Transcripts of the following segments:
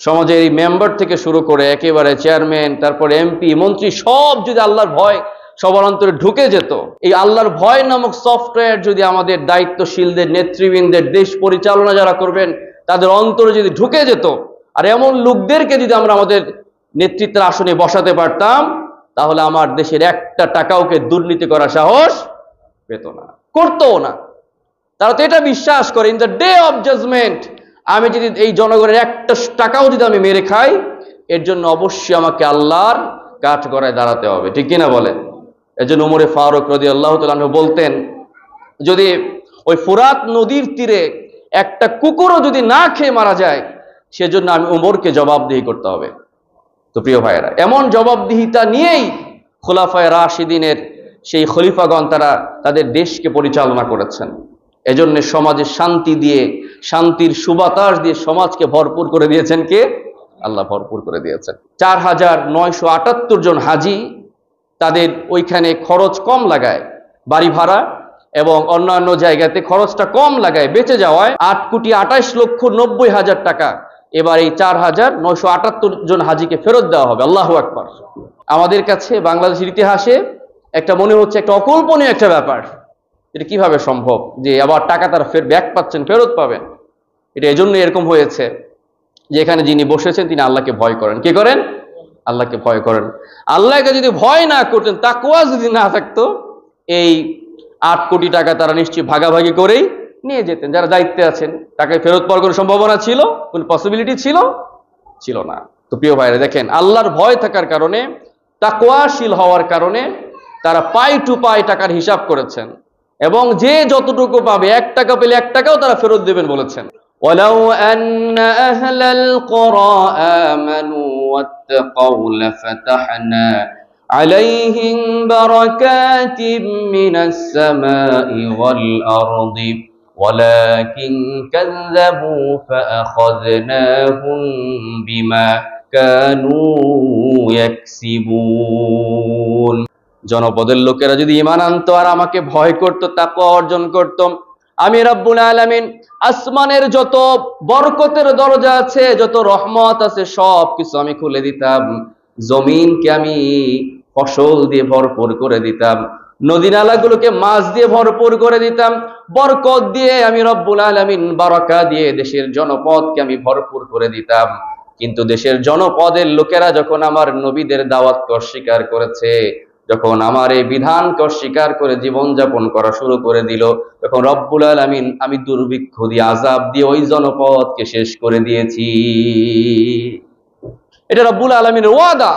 সমাজের এই মেম্বার থেকে শুরু করে একেবারে চেয়ারম্যান, তারপর এমপি, মন্ত্রী সব যদি আল্লাহর ভয় সবার অন্তরে ঢুকে যেত, এই আল্লাহর ভয় নামক সফটওয়্যার যদি আমাদের দায়িত্বশীলদের, নেতৃবৃন্দের, দেশ পরিচালনা যারা করবেন তাদের অন্তরে যদি ঢুকে যেত, আর এমন লোকদেরকে যদি আমরা আমাদের নেতৃত্বের আসনে বসাতে পারতাম, তাহলে আমার দেশের একটা টাকাওকে দুর্নীতি করার সাহস পেত না, করতও না। তারা তো এটা বিশ্বাস করে, in the day of judgement আমি যদি এই জনগণের একটা টাকাও যদি আমি মেরে খাই, এর জন্য অবশ্যই আমাকে আল্লাহর কাঠগড়ায় দাঁড়াতে হবে, ঠিক কিনা বলেন? এর জন্য উমরে ফারুক রাদিয়াল্লাহু তাআলা আনহু বলতেন, যদি ওই ফুরাত নদীর তীরে একটা কুকুরও যদি না খেয়ে মারা যায়, সেজন্য আমি উমরকে জবাবদিহি করতে হবে। তো প্রিয় ভাইয়েরা, এমন জবাবদিহিতা নিয়েই খোলাফায়ে রাশিদিনের সেই খলিফাগণ তারা তাদের দেশকে পরিচালনা করেছেন। এজন্য সমাজে শান্তি দিয়ে, শান্তির সুবাতাস দিয়ে সমাজকে ভরপুর করে দিয়েছেন কে? আল্লাহ ভরপুর করে দিয়েছেন। 4978 জন হাজি, তাদের ওইখানে খরচ কম লাগায়, বাড়ি ভাড়া এবং অন্যান্য জায়গাতে খরচটা কম লাগায়, বেঁচে যাওয়ায় 8,28,90,000 টাকা এবার এই 4978 জন হাজিকে ফেরত দেওয়া হবে। আল্লাহু আকবার। আমাদের কাছে বাংলাদেশের ইতিহাসে একটা মনে হচ্ছে একটা অকল্পনীয় একটা ব্যাপার, এটা কিভাবে সম্ভব যে আবার টাকা তারা ব্যাক পাচ্ছেন, ফেরত পাবেন। এটা এজন্য এরকম হয়েছে যে এখানে যিনি বসেছেন তিনি আল্লাহকে ভয় করেন। কি করেন? আল্লাহকে ভয় করেন। আল্লাহকে যদি ভয় না করতেন, তাকওয়া যদি না থাকতো, এই 8 কোটি টাকা তারা নিশ্চয়ই ভাগাভাগি করেই নিয়ে যেতেন। যারা দায়িত্বে আছেন, টাকা ফেরত পাওয়ার কোনো সম্ভাবনা ছিল, কোনো পসিবিলিটি ছিল না। তো প্রিয় ভাইরা দেখেন, আল্লাহর ভয় থাকার কারণে, তাকওয়াশীল হওয়ার কারণে তারা পাই টু পাই টাকার হিসাব করেছেন, এবং যে যতটুকু পাবে, 1 টাকা পেলে 1 টাকাও তারা ফেরত দেবেন বলেছেন। ওয়ালাউ আন্না আহলাল কুরা আমানু ওয়াত্তাকাউ লাফাতাহনা আলাইহিম বারাকাতিম মিনাস সামাই ওয়াল আরদি ওয়ালাকিন কাযযাবু ফাআখাযনাহুম বিমা কানু ইয়াকসিবুন। জনপদের লোকেরা যদি ঈমান আনতো আর আমাকে ভয় করত, তাকওয়া অর্জন করত, আমি রব্বুল আলামিন আসমানের যত বরকতের দরজা আছে, যত রহমত আছে, সব কিছু আমি খুলে দিতাম। জমিনকে আমি ফসল দিয়ে ভরপুর করে দিতাম, নদী নালাগুলোকে মাছ দিয়ে ভরপুর করে দিতাম, বরকত দিয়ে আমি রব্বুল আলামিন বারাকা দিয়ে দেশের জনপদকে আমি ভরপুর করে দিতাম। কিন্তু দেশের জনপদের লোকেরা যখন আমার নবীদের দাওয়াতকে অস্বীকার করেছে, যখন আমার এই বিধানকে অস্বীকার করে জীবনযাপন করা শুরু করে দিল, তখন রব্বুল আলামিন আমি দুর্ভিক্ষ দিয়ে, আযাব দিয়ে ওই জনপদকে শেষ করে দিয়েছি। এটা রব্বুল আলামিনের ওয়াদা।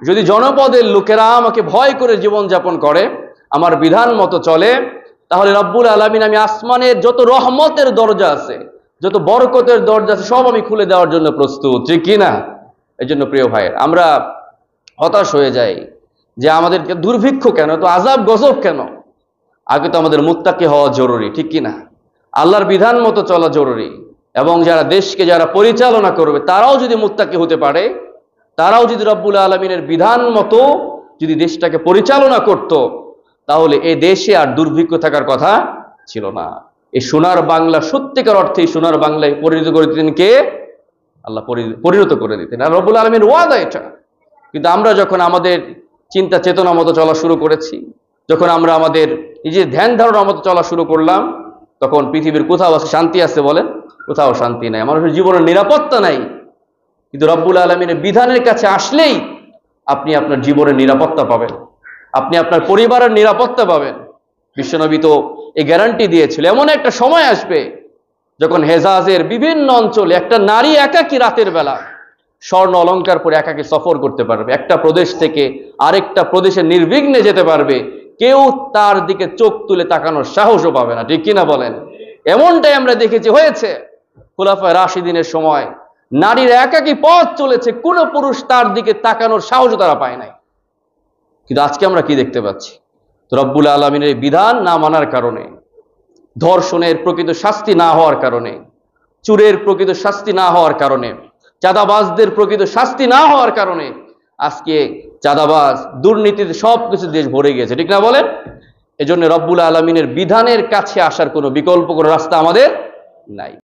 যদি জনপদের লোকেরা আমাকে ভয় করে জীবনযাপন করে, আমার বিধান মতো চলে, তাহলে রব্বুল আলামিন আমি আসমানের যত রহমতের দরজা আছে, যত বরকতের দরজা আছে, সব আমি খুলে দেওয়ার জন্য প্রস্তুত, ঠিক কিনা? এই জন্য প্রিয় ভাইয়ের, আমরা হতাশ হয়ে যাই যে আমাদেরকে দুর্ভিক্ষ কেন, তো আযাব গজব কেন? আগে তো আমাদের মুত্তাকি হওয়া জরুরি, ঠিক কিনা? আল্লাহর বিধান মতো চলা জরুরি, এবং যারা দেশকে যারা পরিচালনা করবে তারাও যদি মুত্তাকি হতে পারে, তারাও যদি রব্বুল আলামিনের বিধান মতো যদি দেশটাকে পরিচালনা করত, তাহলে এই দেশে আর দুর্ভিক্ষ থাকার কথা ছিল না। এই সোনার বাংলা, সত্যিকার অর্থে সোনার বাংলায় পরিণত করে দিতেন কে? আল্লাহ পরিণত করে দিতেন, আর রব্বুল আলামিনের ওয়াদা এটা। কিন্তু আমরা যখন আমাদের চিন্তা চেতনা মতো চলা শুরু করেছি, যখন আমরা আমাদের নিজের ধ্যান ধারণার মতো চলা শুরু করলাম, তখন পৃথিবীর কোথাও শান্তি আছে বলেন? কোথাও শান্তি নাই, মানুষের জীবনের নিরাপত্তা নাই। কিন্তু রব্বুল আলামিনের বিধানের কাছে আসলেই আপনি আপনার জীবনের নিরাপত্তা পাবেন, আপনি আপনার পরিবারের নিরাপত্তা পাবেন। বিশ্বনবী তো এই গ্যারান্টি দিয়েছিল, এমন একটা সময় আসবে যখন হেজাজের বিভিন্ন অঞ্চলে একটা নারী একাকী রাতের বেলা স্বর্ণ অলংকার পরে একাকী সফর করতে পারবে, একটা প্রদেশ থেকে আরেকটা প্রদেশে নির্বিঘ্নে যেতে পারবে, কেউ তার দিকে চোখ তুলে তাকানোর সাহসও পাবে না, ঠিক কিনা বলেন? এমনটাই আমরা দেখেছি হয়েছে খুলাফায়ে রাশিদিনের সময়। নারীর একাকী পথ চলেছে, কোন পুরুষ তার দিকে তাকানোর সাহসও তারা পায় নাই। কিন্তু আজকে আমরা কি দেখতে পাচ্ছি? রব্বুল আলামিনের বিধান না মানার কারণে, ধর্ষণের প্রকৃত শাস্তি না হওয়ার কারণে, চুরের প্রকৃত শাস্তি না হওয়ার কারণে, চাঁদাবাজদের প্রকৃত শাস্তি না হওয়ার কারণে আজকে চাঁদাবাজ, দুর্নীতিতে সবকিছু দেশ ভরে গেছে, ঠিক না বলেন? এজন্য রব্বুল আলামিনের বিধানের কাছে আসার কোনো বিকল্প, কোনো রাস্তা আমাদের নাই।